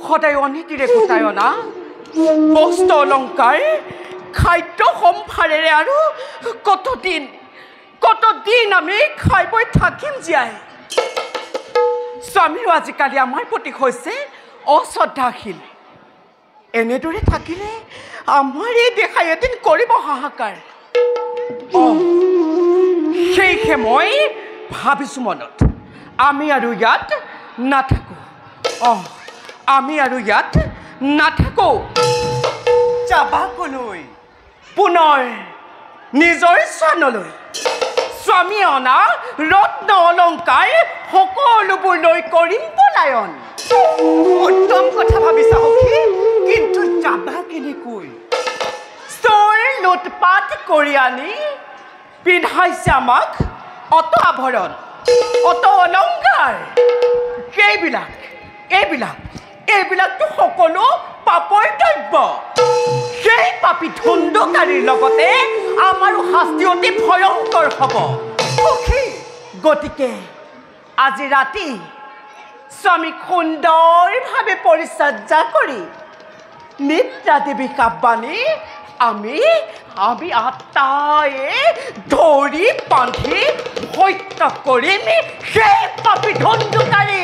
সদায় অনীতিৰে গোটায় না বস্ত্ৰ অলংকাৰ খাদ্য সম্ভাৰেৰে আৰু কতদিন আমি খাই বৈ থাকিম জীয়াই স্বামীৰো আজিকালি আমাৰ প্ৰতি হৈছে অশ্ৰদ্ধাশীল এনেদৰে থাকিলে আমাৰ এই দেখাই এদিন কৰিব হাহাকাৰ সেইহে মই ভাবিছোঁ মনত আমি আৰু ইয়াত নাথাকোঁ আমি আৰু ইয়াত নাথাকোঁ যাবা কলৈ পুনৰ নিজৰ স্থানলৈ স্বামী অনা ৰত্ন অলংকাৰ সকলোবোৰ লৈ কৰিম পলায়ন উত্তম কথা ভাবিছা সখী কিন্তু যাবা কেনেকৈ চোৰ লুটপাট কৰি আনি পিন্ধাইছে আমাক অত আভৰণ অত অলংকাৰ এইবিলাকতো সকলো পাপৰ দ্ৰব্য সেই পাপী ধুন্দুকাৰীৰ লগতে আমাৰো শাস্তি অতি ভয়ংকৰ হ'ব গতিকে আজি ৰাতি স্বামীক সুন্দৰভাৱে পৰিচৰ্যা কৰি নিদ্ৰা দেৱী কাব্যানী আমি আটায়ে ধৰি বান্ধি হত্যা কৰিম সেই পাপী ধুন্দুকাৰী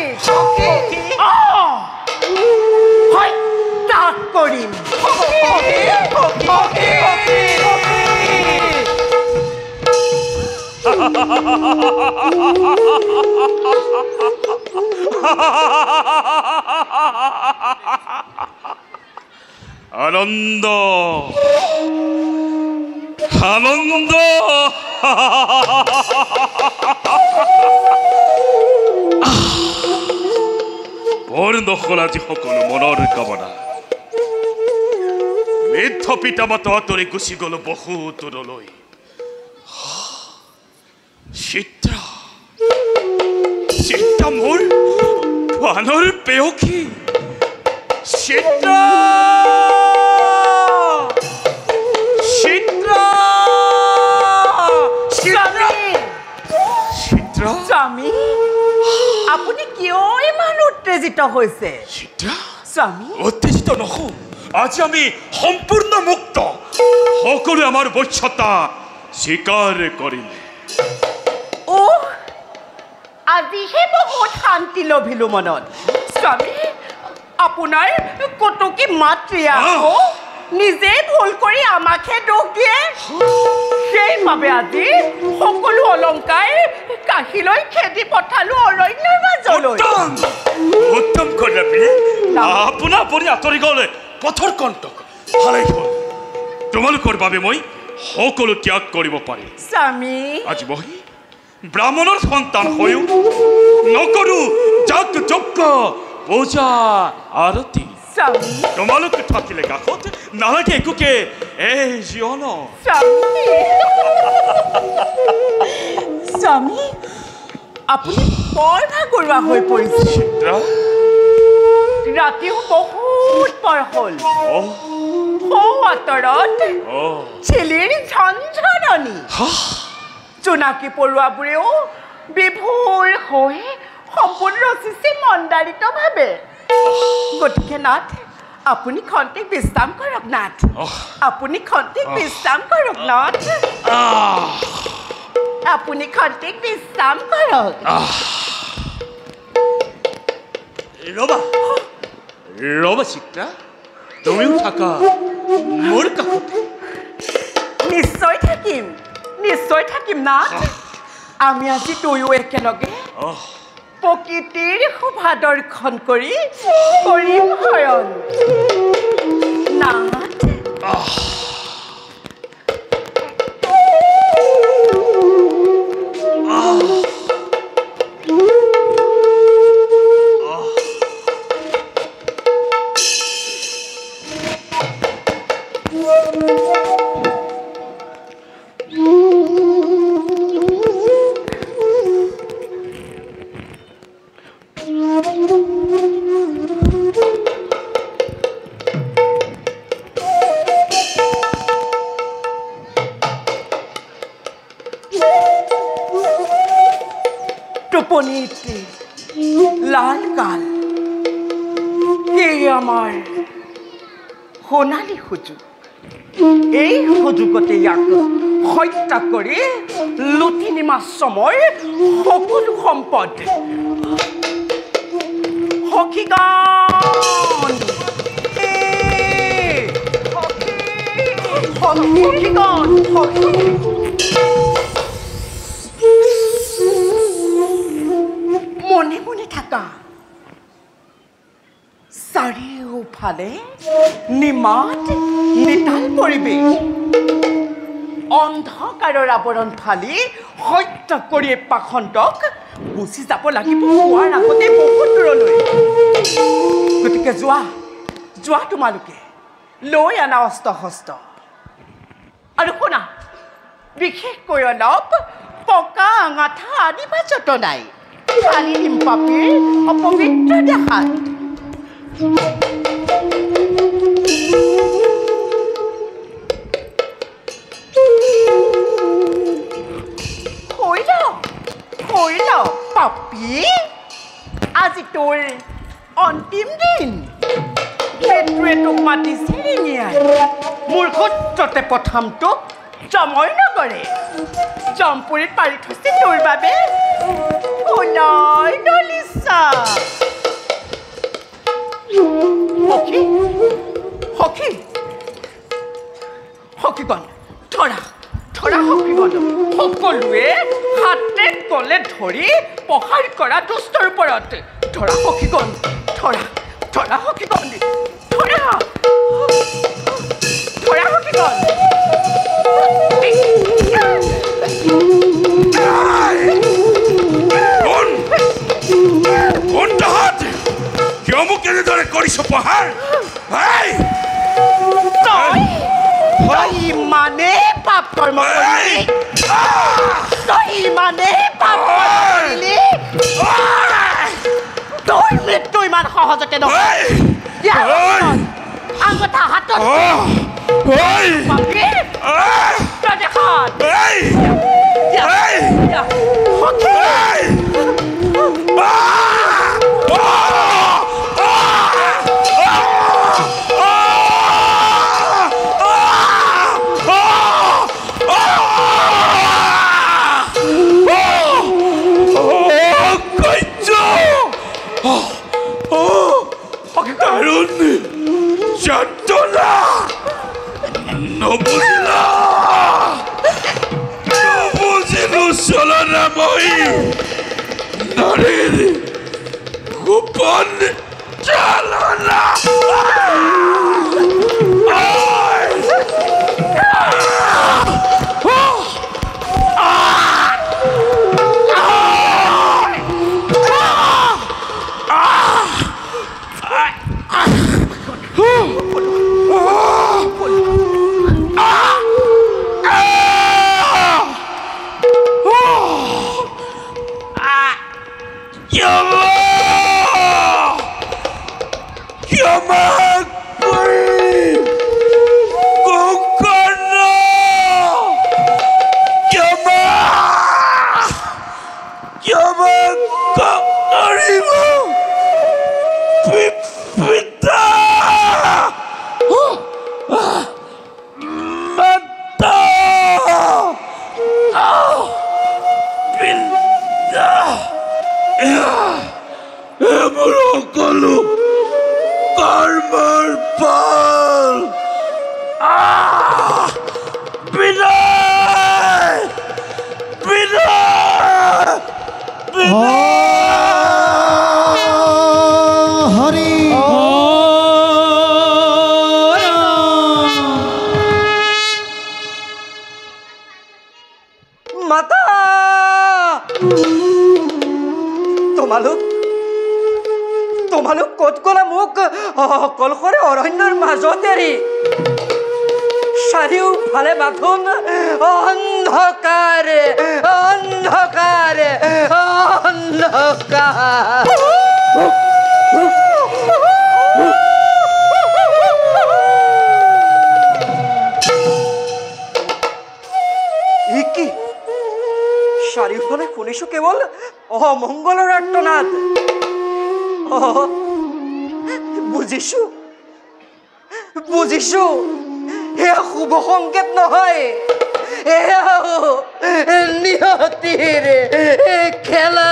হত্যা কৰিম আনন্দ পূৰ্ণ হ'ল আজি সকলো মনৰ কামনা বৃদ্ধ পিতা মাতা আঁতৰি গুচি গ'লো বহু দূৰলৈ চিত্ৰা মোৰ প্ৰাণৰ পেয়সী চিত্ৰা স্বামী আপুনি কিয় ইমান উত্তেজিত হৈছে স্বামী উত্তেজিত নহওঁ আজি আমি সম্পূৰ্ণ মুক্ত সকলোৱে আমাৰ বশ্যতা স্বীকাৰ কৰিলে আজিহে বহুত শান্তি লভিলো মনত স্বামী আপোনাৰ কটকী মাতৃয়া নিজে ভুল কৰি আমাকহে দোষ দিয়ে সেইবাবে আজি সকলো অলংকাৰ কাশীলৈ খেদি পঠালো অৰণ্যৰ মাজলৈ উত্তম কৰিলে আপুনি আঁতৰি গ'লে পথৰ কণ্টক ভালেই হ'ল তোমালোকৰ বাবে মই সকলো ত্যাগ কৰিব পাৰিম স্বামী আজি মই ব্ৰাহ্মণৰ সন্তান হৈও নকৰো যাগ যজ্ঞ পূজা আৰতি তোমালোকে থাকিলে কাষত নালাগে একোকে এই জীৱন স্বামী আপুনি বৰ ভাগৰুৱা হৈ পৰিছে ৰাতিও বহুত পৰ হ'ল আঁতৰত চিলিৰ ঝনঝননি জোনাকী পৰুৱাবোৰেও বিভোৰ হৈ সপোন ৰচিছে মন্দাৰিতভাৱে গতিকে নাথ আপুনি খন্তেক বিশ্ৰাম কৰক নাথ আপুনি খন্তেক বিশ্ৰাম কৰক নাথ আপুনি খন্তেক বিশ্ৰাম কৰক ৰবা চিত্ৰা তুমিও থাকা মোৰ কাষতে নিশ্চয় থাকিম নাথ আমি আজি দুয়ো একেলগে প্ৰকৃতিৰ শোভা দৰ্শন কৰিম শয়ন নাথ টোপনিত লাল কাল এই আমাৰ সোণালী সুযোগ এই সুযোগতে ইয়াক হত্যা কৰি লুটি নিমাশ্ৰমৰ সকলো সম্পদ সখীগণ সখীগণ সখী মনে মনে থাকা চাৰিওফালে নিমাত নিতাল পৰিৱেশ অন্ধকাৰৰ আৱৰণ ফালি হত্যা কৰি পাখণ্ডক গুচি যাব লাগিব হোৱাৰ আগতে বহুত দূৰলৈ গতিকে যোৱা তোমালোকে লৈ আনা অস্ত্ৰ শস্ত্ৰ আৰু শুনা বিশেষকৈ অলপ পকা আঙাঠা আদি বা যতনাই খালি নিমপাপীৰ অপবিত্ৰ দেখাত হৈ ল পাপী আজি তোৰ অন্তিম দিন সেইটোৱে তোক মাতিছে ৰিঙিয়াই মোৰ সূত্ৰতে প্ৰথমটোক জমই নগৰে জমপুৰীত পাৰি থৈছে তোৰ বাবে ফুলৰ দলিচা সখীগণ ধৰা সখীগণ সকলোৱে হাতে গলে ধৰি প্ৰসাৰ কৰা দুষ্টৰ ওপৰত ধৰা সখীগণ ধৰা সখীগণ ধৰা সখীগণ কিয় মোক এনেদৰে কৰিছ প্ৰহাৰ তই ইমানেই পাপ কৰ্ম কৰিলি তোৰ মৃত্যু ইমান সহজতে নহয় আঙঠা হাতত নবুজিলো চলনা মই নাৰীৰ গোপন চালনা তোমালোক ক'ত গ'লা মোক অকলশৰে অৰণ্যৰ মাজত এৰি চাৰিওফালে বাথোন অন্ধকাৰ অন্ধকাৰ অন্ধকাৰ চাৰিওফালে শুনিছো কেৱল অমংগলৰ আৰ্তনাদ। বুজিছো বুজিছো, এয়া শুভ সংকেত নহয়, এয়া নিয়তিৰ খেলা।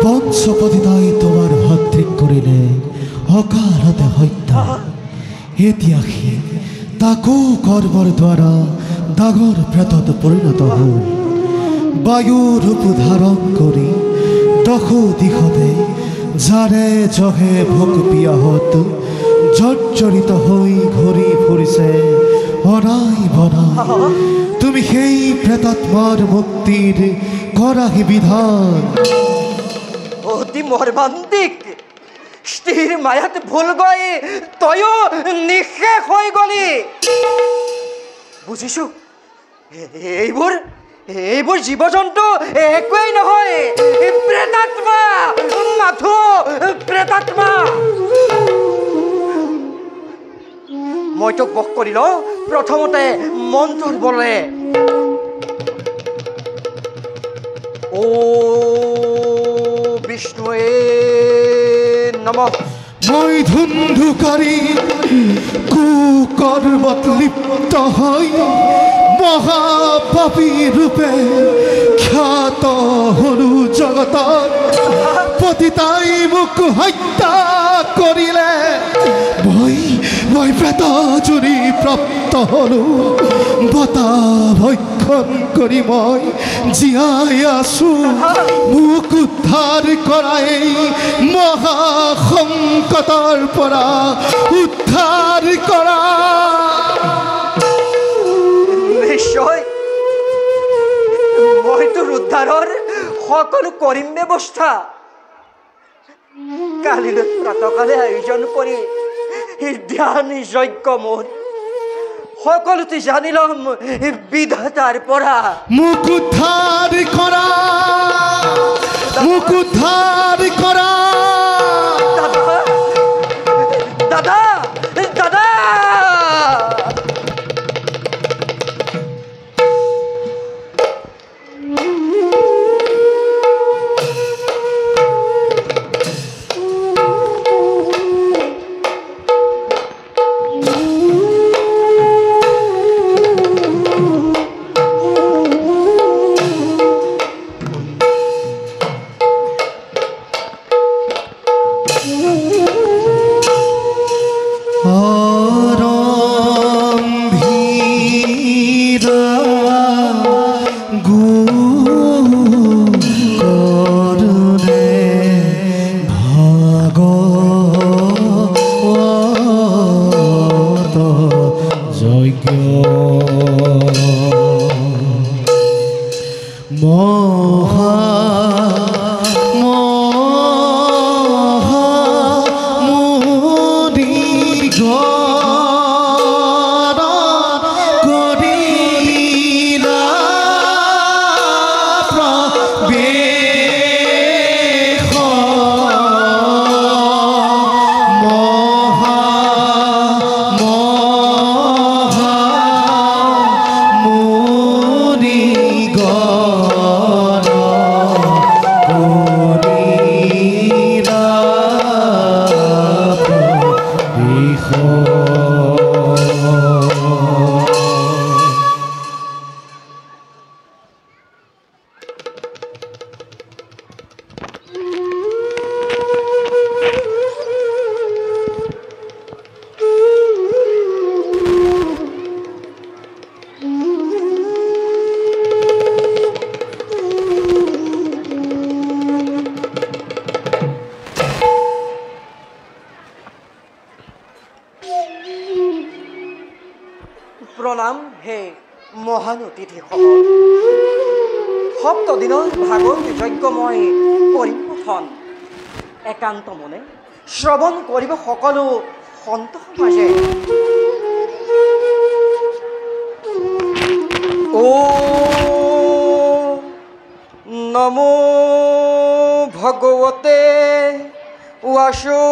পঞ্চপতিতাই তোমাৰ ভাতৃক কৰিলে অকালতে হত্যা। এতিয়া সি তাকো কৰ্মৰ দ্বাৰা ডাঙৰ প্ৰেতত পৰিণত হ'ল। বায়ুৰ ৰূপ ধাৰণ কৰি দশ দিশতে জাৰে জহে ভোগ পিয়াহত জৰ্জৰিত হৈ ঘূৰি ফুৰিছে অনাই বনাই। তুমি সেই প্ৰেতাত্মাৰ মুক্তিৰ কৰাহি বিধান। অতি মৰ্মান্তিক। স্ত্ৰীৰ মায়াত ভুল গৈ তয়ো নিঃশেষ হৈ গলি। বুজিছো, এইবোৰ জীৱ জন্তু একোৱেই নহয়, প্ৰেতাত্মা, মাথো প্ৰেতাত্মা। মই তোক বশ কৰি লওঁ প্ৰথমতে মন্ত্ৰৰ বলে। ও বিষ্ণুৱে নমঃ। মই ধুন্ধুকাৰী কুকৰ্মত লিপ্ত হৈ মহাপাপী ৰূপে খ্যাত হলো জগতত। পতিতাই মোক হত্যা কৰিলে, মই প্ৰেতজুৰি প্ৰাপ্ত হলো। বতা ভক্ষণ কৰি মই জীয়াই আছো। মোক উদ্ধাৰ কৰাই মহাসংকটৰ পৰা উদ্ধাৰ কৰা। নিশ্চয় মই তোৰ উদ্ধাৰৰ সকলো কৰিম ব্যৱস্থা। কালিলৈ প্ৰাতকালে আয়োজন কৰি ধ্যান যজ্ঞ মোৰ সকলোতে জানি ল'ম বিধাতাৰ পৰা। মোক উদ্ধাৰ কৰা, মোক উদ্ধাৰ কৰা। দাদা দাদা, প্ৰণাম হে মহান অতিথিসকল। সপ্তদিনৰ ভাগৱত যজ্ঞ মই কৰিম পঠন। একান্ত মনে শ্ৰৱণ কৰিব সকলো সন্ত সমাজে। ও নমো ভগৱতে বাসুদেৱায়।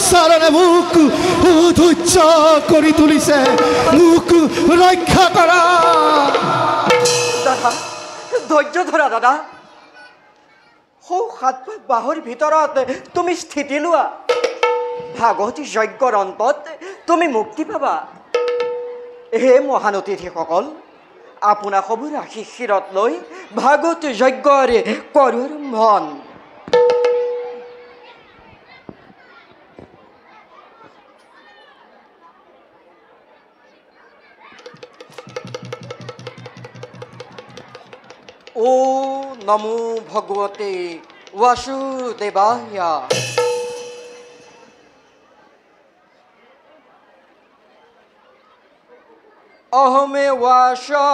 অত্যাচাৰে মোক অধৈৰ্য কৰি তুলিছে মোক ৰক্ষা কৰা দাদা ধৈৰ্য ধৰা দাদা সৌ 7 পাক বাঁহৰ ভিতৰত তুমি স্থিতি লোৱা ভাগৱতী যজ্ঞৰ অন্তত তুমি মুক্তি পাবা হে মহান অতিথিসকল আপোনা সবুৰ আশীৰ্বাদ লৈ ভাগৱতী যজ্ঞৰ কৰো আৰম্ভণ ও নমো ভগৱতে বাসুদেবায় অহমে वाशमेमग्रे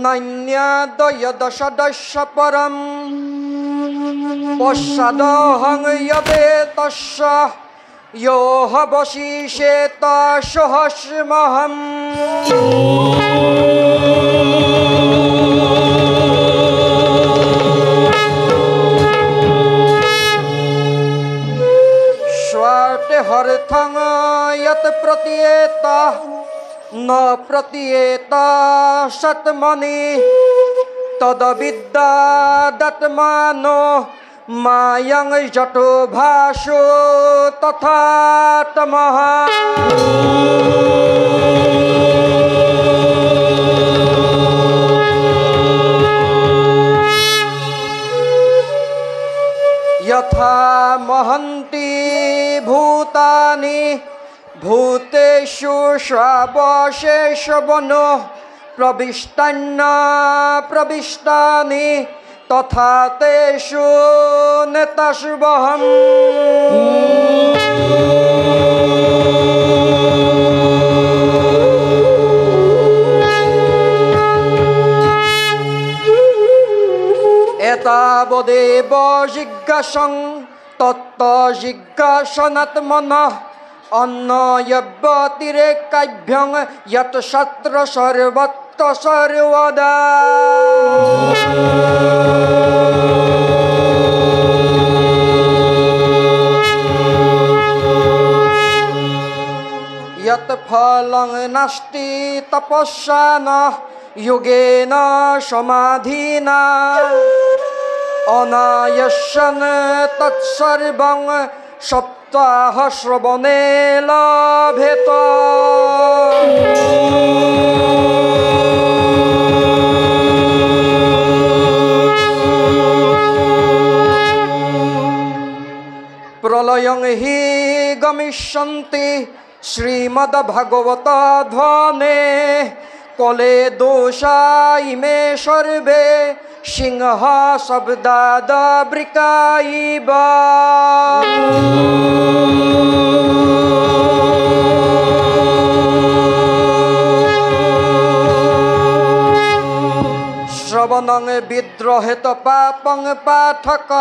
नन्यादयदशदश परं पश्चादहं यवेतस्य यो हवशिषेत सहस्रमहम् हर्थं यत् प्रतीयेता न प्रतीयेता सत्मनि तदविद्या दत्मानो मायं जटो भाषो तथा तमः यथा महन्ति भूतानि भूतेषु श्रावशेषवनो प्रविष्टान्न प्रविष्टानि तथा तेषु नेतशुभहम् एतावदेव जिज्ञासं तत्त्वजिज्ञासनात्मनः अन्यव्यतिरेकाभ्यं यत् शत्र सर्वत्र सर्वदा यत् फलं नास्ति तपस्या न योगेन समाधिना अनायस्यन् तत्सर्वं सप्ताहश्रवणे लभेत प्रलयं हि गमिष्यन्ति श्रीमद्भागवत ध्वने कले दोषा इमे सर्वे सिंह शब्दाद वृकाइव श्रवणं विद्रोहेत पापं पाठक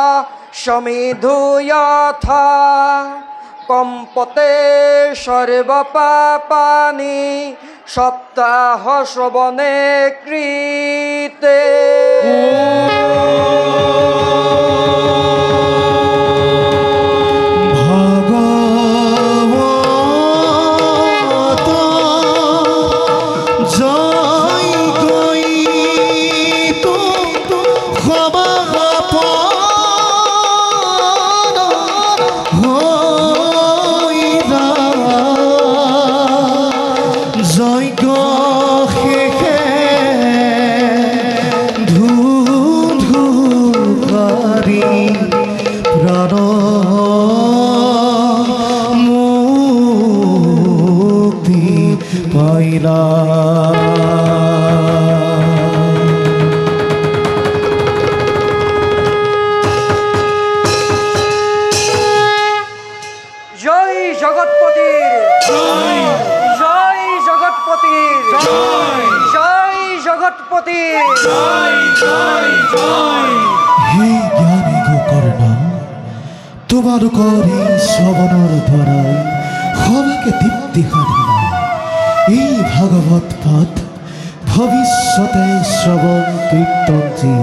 समिधूयथा कंपते सर्वपापानि सप्ताह श्रवणे कृते তোমালোকৰ এই শ্ৰৱণৰ দ্বাৰাই সবাকে তৃপ্তি সাধিলা এই ভাগৱত পাঠ ভৱিষ্যতে শ্ৰৱণ কীৰ্তন যি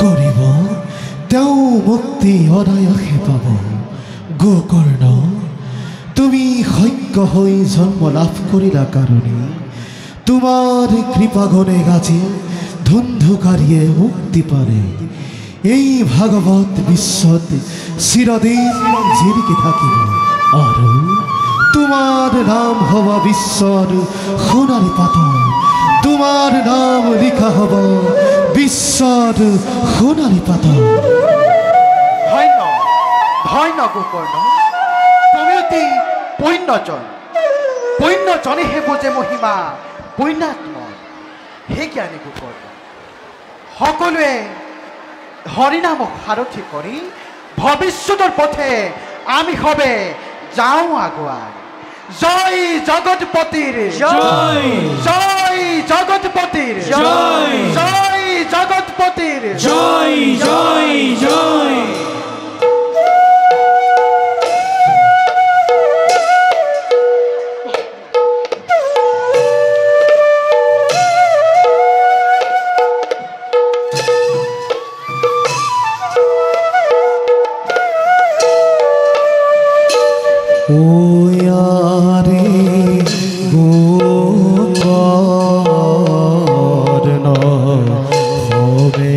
কৰিব তেওঁ মুক্তি অনায়াসে পাব। গোকৰ্ণ তুমি সজ্ঞ হৈ জন্ম লাভ কৰিলা কাৰণে তোমাৰ কৃপাগণে আজি ধুন্ধুকাৰীয়ে মুক্তি পাৰে এই ভাগৱত বিশ্বত চিৰদিন জিলিকি থাকিব আৰু তোমাৰ নাম হ'ব বিশ্বৰ সোণালী পাতৰ তোমাৰ নাম লিখা হ'ব বিশ্বৰ সোণালী পাতৰ ধন্য ধন্য গোকৰ্ণ তুমি অতি পুণ্যজনেহে বুজে মহিমা পুণ্যাত্মক হে জ্ঞানী গোকৰ্ণ সকলোৱে হৰিনামক সাৰথি কৰি ভৱিষ্যতৰ পথে আমি সবে যাওঁ আগুৱাই জয় জগতপতিৰ জয় জয় জগতপতিৰ জয় জয় জগতপতিৰ জয় জয় জয় ওয়াৰে গোকৰ্ণ হবে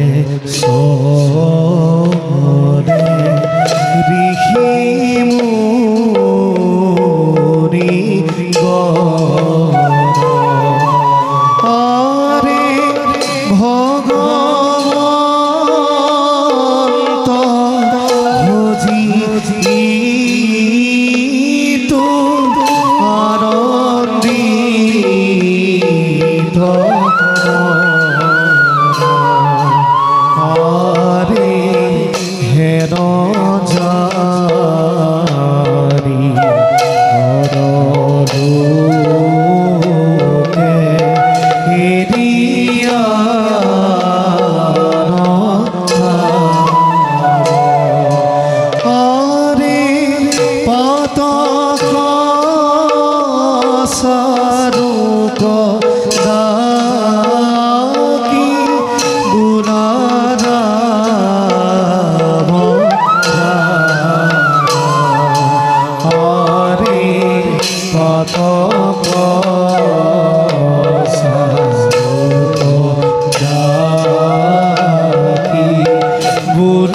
সৰে ঋষি মুনি আৰে ভগবন্ত ভজি বুলা